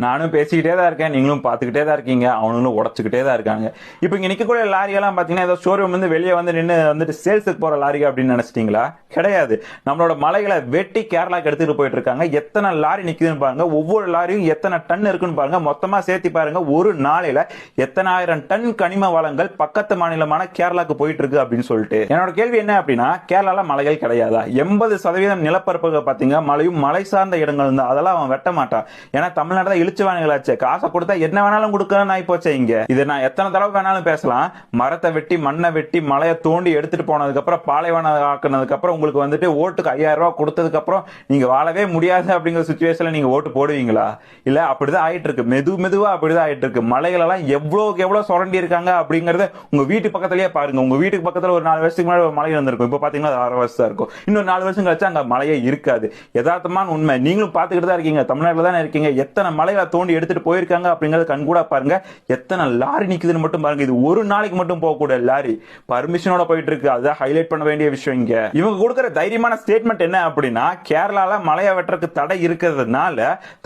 நானும் பேசிக்கிட்டே தான் இருக்கேன், நீங்களும் பார்த்துக்கிட்டே தான் இருக்கீங்க, அவனுங்களும் உடச்சுக்கிட்டே தான் இருக்காங்க. இப்போ இங்க நிற்கக்கூடிய லாரியெல்லாம் பார்த்தீங்கன்னா ஏதோ ஷோரூம் வந்து வெளியே வந்து நின்று வந்துட்டு சேல்ஸுக்கு போகிற லாரிகள் அப்படின்னு நினச்சிட்டிங்களா? கிடையாது. நம்மளோட மலைகளை வெட்டி கேரளாக்கு எடுத்துகிட்டு போயிட்டு இருக்காங்க. எத்தனை லாரி நிற்குதுன்னு பாருங்க, ஒவ்வொரு லாரியும் எத்தனை டன் இருக்குன்னு பாருங்க, மொத்தமாக சேர்த்து பாருங்க, ஒரு நாளையில் எத்தனை ஆயிரம் டன் கனிம வளங்கள் பக்கத்து மாநிலமான கேரளாக்கு போயிட்டு இருக்கு அப்படின்னு சொல்லிட்டு. என்னோட கேள்வி என்ன அப்படின்னா, கேரளால மலைகள் கிடையாதா? 80% நிலப்பரப்புகள் பார்த்தீங்க மலையும் மலை சார்ந்த இடங்கள் இருந்தா அதெல்லாம் அவன் வெட்ட மாட்டான். ஏன்னா தமிழ்நாடு தான் இழுச்சுவானுங்களாச்சு, காசை கொடுத்தா என்ன வேணாலும் கொடுக்கணும்னு ஆகி போச்சே இங்க. இதை நான் எத்தனை தடவை வேணாலும் பேசலாம். மரத்தை வெட்டி மண்ணை வெட்டி மலையை தோண்டி எடுத்துட்டு போனதுக்கு அப்புறம் பாலைவனம் ஆக்குனதுக்கு அப்புறம் உங்களுக்கு வந்துட்டு ஓட்டுக்கு 5000 ரூபாய் கொடுத்ததுக்கு அப்புறம் நீங்க வாழவே முடியாது அப்படிங்கிற சுச்சுவேஷன்ல நீங்க ஓட்டு போடுவீங்களா? இல்ல அப்படிதான் ஆயிட்டு இருக்கு, மெதுவா அப்படிதான் ஆயிட்டு இருக்கு. மலைகள் எல்லாம் எவ்வளவு சுரண்டி இருக்காங்க அப்படிங்கறத உங்க வீட்டு பக்கத்திலேயே பாருங்க. உங்க வீட்டுக்கு பக்கத்துல ஒரு 4 வருஷத்துக்கு முன்னாடி ஒரு மலை இருந்திருக்கும், இப்ப பாத்தீங்கன்னா 6 வருஷம் இருக்கும். இன்னும் 4 வருஷம் கழிச்சு அங்க மலையே இருக்காது. யதார்த்தமான உண்மை, நீங்களும் பாத்துக்கிட்டு தான் இருக்கீங்க, தமிழ்நாட்டில் தானே இருக்கீங்க. எத்தனை மலைகளை தோண்டி எடுத்துட்டு போயிருக்காங்க அப்படிங்கறது கண் கூட பாருங்க. எத்தனை லாரி நிக்குதுன்னு மட்டும் பாருங்க. இது ஒரு நாளைக்கு மட்டும் போகக்கூடிய லாரி பர்மிஷனோட போயிட்டு இருக்கு. அதுதான் ஹைலைட் பண்ண வேண்டிய விஷயம். இங்க இவங்க கொடுக்கிற தைரியமான ஸ்டேட்மெண்ட் என்ன அப்படின்னா, கேரளால மலையை வெட்டுறதுக்கு தடை இருக்கிறதுனால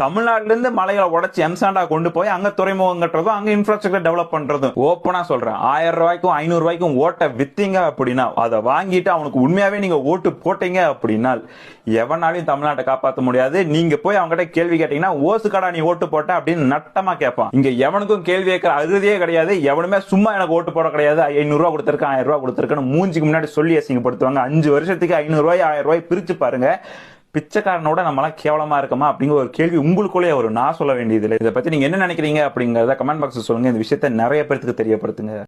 தமிழ்நாட்டுல இருந்து மலைகளை உடைச்சு எம்சாண்டா கொண்டு போய் அங்க துறைமுகம் கட்டுறதும் அங்க இன்ஃப்ராஸ்ட்ரக்சர் டெவலப் பண்றதும். ஓப்பனா சொல்றேன், 1000 ரூபாய்க்கும் 500 ரூபாய்க்கும் ஓட்ட வித்தீங்க அப்படின்னா, அதை வாங்கிட்டு அவனுக்கு உண்மையாவே நீங்க ஓட்டு போட்டீங்க அப்படின்னா எவனாலையும் தமிழ்நாட்டை காப்பாற்ற முடியாது. நீங்க போய் அவங்க கிட்ட கேள்வி கேட்டீங்கன்னா, ஓசு கடா நீ ஓட்டு போட்ட அப்படின்னு நட்டமா கேட்பான். இங்க எவனுக்கும் கேள்வி கேட்கிற அருதியே கிடையாது. எவனுமே சும்மா எனக்கு ஓட்டு போட கிடையாது, 500 ரூபாய் கொடுத்திருக்கேன் 1000 ரூபாய் கொடுத்திருக்கேன்னு மூஞ்சிக்கு முன்னாடி சொல்லி அசிங்கப்படுத்துவாங்க. 5 வருஷத்துக்கு 500 ரூபாய் 1000 ரூபாய் பிரிச்சு பாருங்க. பிச்சைக்காரனோட நம்மளாம் கேவலமா இருக்கமா அப்படிங்கிற ஒரு கேள்வி உங்களுக்குள்ளே ஒரு நான் சொல்ல வேண்டியது இல்லை. இதை பத்தி நீங்க என்ன நினைக்கிறீங்க அப்படிங்கறத கமெண்ட் பாக்ஸ் சொல்லுங்க. இந்த விஷயத்தை நிறைய பேருக்கு தெரியப்படுத்துங்க.